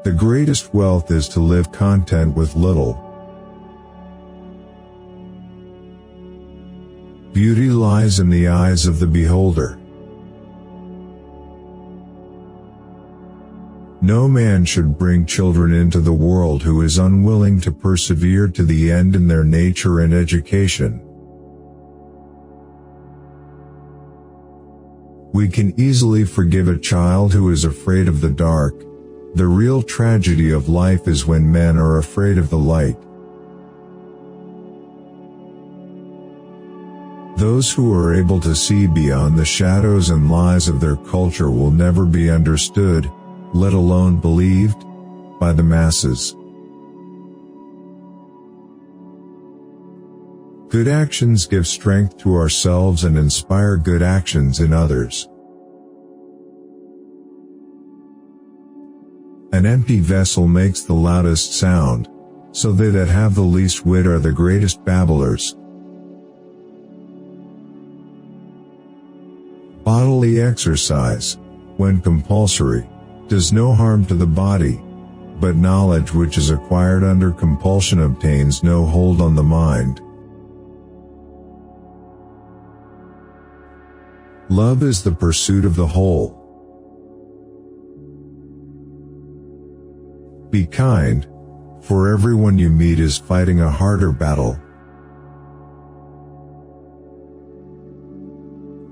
The greatest wealth is to live content with little. Beauty lies in the eyes of the beholder. No man should bring children into the world who is unwilling to persevere to the end in their nature and education. We can easily forgive a child who is afraid of the dark. The real tragedy of life is when men are afraid of the light. Those who are able to see beyond the shadows and lies of their culture will never be understood, let alone believed, by the masses. Good actions give strength to ourselves and inspire good actions in others. An empty vessel makes the loudest sound, so they that have the least wit are the greatest babblers. Bodily exercise, when compulsory, does no harm to the body, but knowledge which is acquired under compulsion obtains no hold on the mind. Love is the pursuit of the whole. Be kind, for everyone you meet is fighting a harder battle.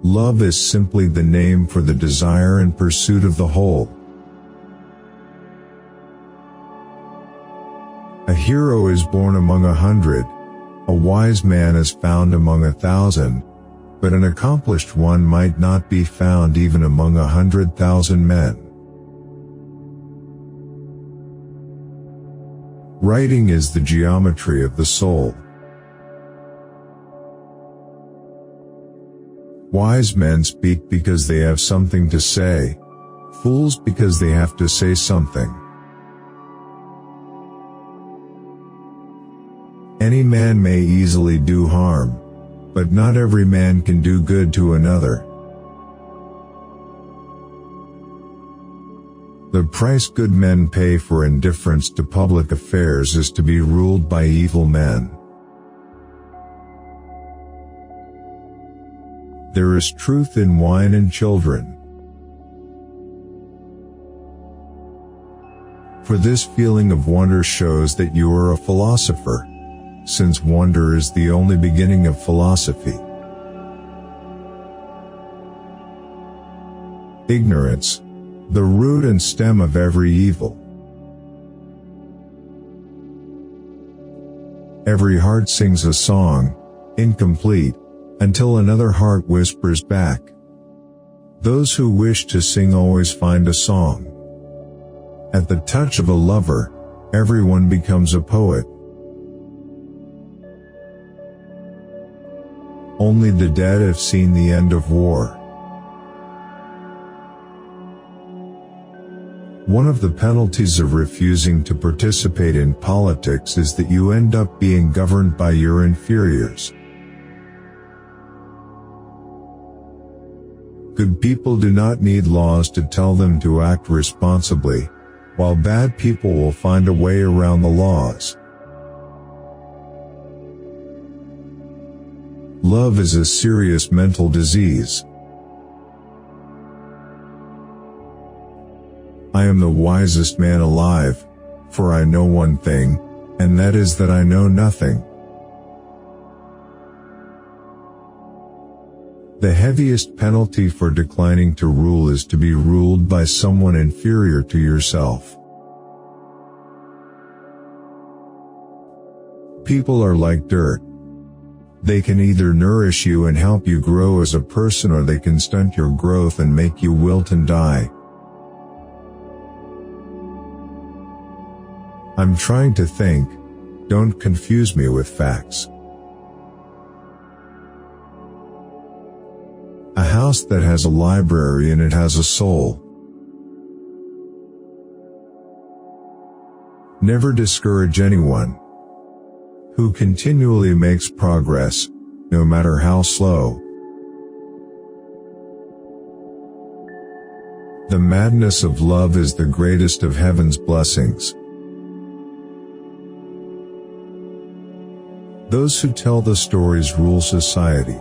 Love is simply the name for the desire and pursuit of the whole. A hero is born among 100, a wise man is found among 1,000, but an accomplished one might not be found even among 100,000 men. Writing is the geometry of the soul. Wise men speak because they have something to say, fools because they have to say something. Any man may easily do harm, but not every man can do good to another. The price good men pay for indifference to public affairs is to be ruled by evil men. There is truth in wine and children. For this feeling of wonder shows that you are a philosopher, since wonder is the only beginning of philosophy. Ignorance, the root and stem of every evil. Every heart sings a song, incomplete, until another heart whispers back. Those who wish to sing always find a song. At the touch of a lover, everyone becomes a poet. Only the dead have seen the end of war. One of the penalties of refusing to participate in politics is that you end up being governed by your inferiors. Good people do not need laws to tell them to act responsibly, while bad people will find a way around the laws. Love is a serious mental disease. I am the wisest man alive, for I know one thing, and that is that I know nothing. The heaviest penalty for declining to rule is to be ruled by someone inferior to yourself. People are like dirt. They can either nourish you and help you grow as a person, or they can stunt your growth and make you wilt and die. I'm trying to think. Don't confuse me with facts. A house that has a library in it has a soul. Never discourage anyone who continually makes progress, no matter how slow. The madness of love is the greatest of heaven's blessings. Those who tell the stories rule society.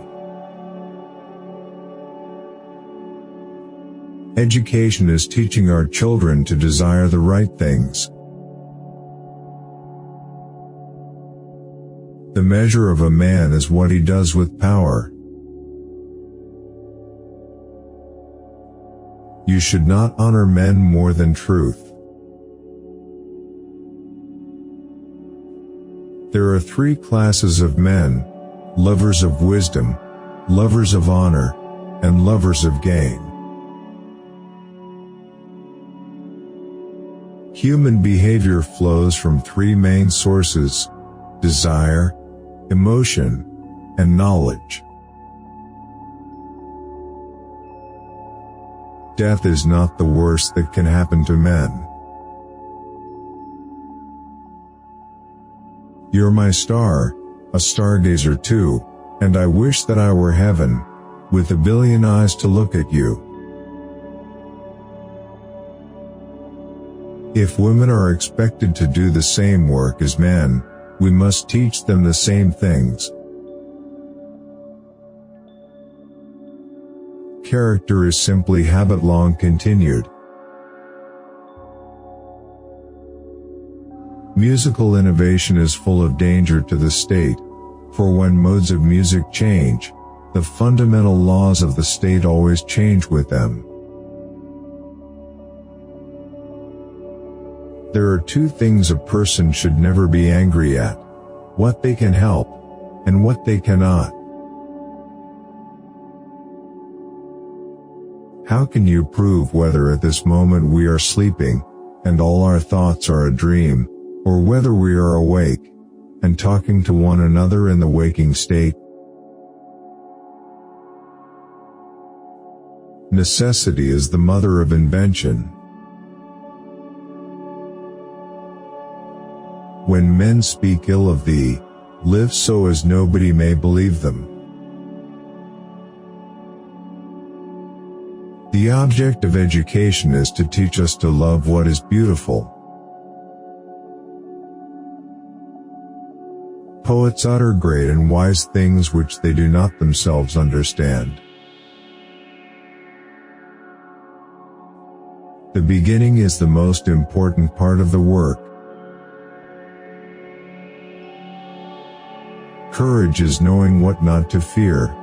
Education is teaching our children to desire the right things. The measure of a man is what he does with power. You should not honor men more than truth. There are three classes of men: lovers of wisdom, lovers of honor, and lovers of gain. Human behavior flows from three main sources: desire, emotion, and knowledge. Death is not the worst that can happen to men. You're my star, a stargazer too, and I wish that I were heaven, with a billion eyes to look at you. If women are expected to do the same work as men, we must teach them the same things. Character is simply habit long continued. Musical innovation is full of danger to the state, for when modes of music change, the fundamental laws of the state always change with them. There are two things a person should never be angry at: what they can help, and what they cannot. How can you prove whether at this moment we are sleeping, and all our thoughts are a dream, or whether we are awake, and talking to one another in the waking state? Necessity is the mother of invention. When men speak ill of thee, live so as nobody may believe them. The object of education is to teach us to love what is beautiful. Poets utter great and wise things which they do not themselves understand. The beginning is the most important part of the work. Courage is knowing what not to fear.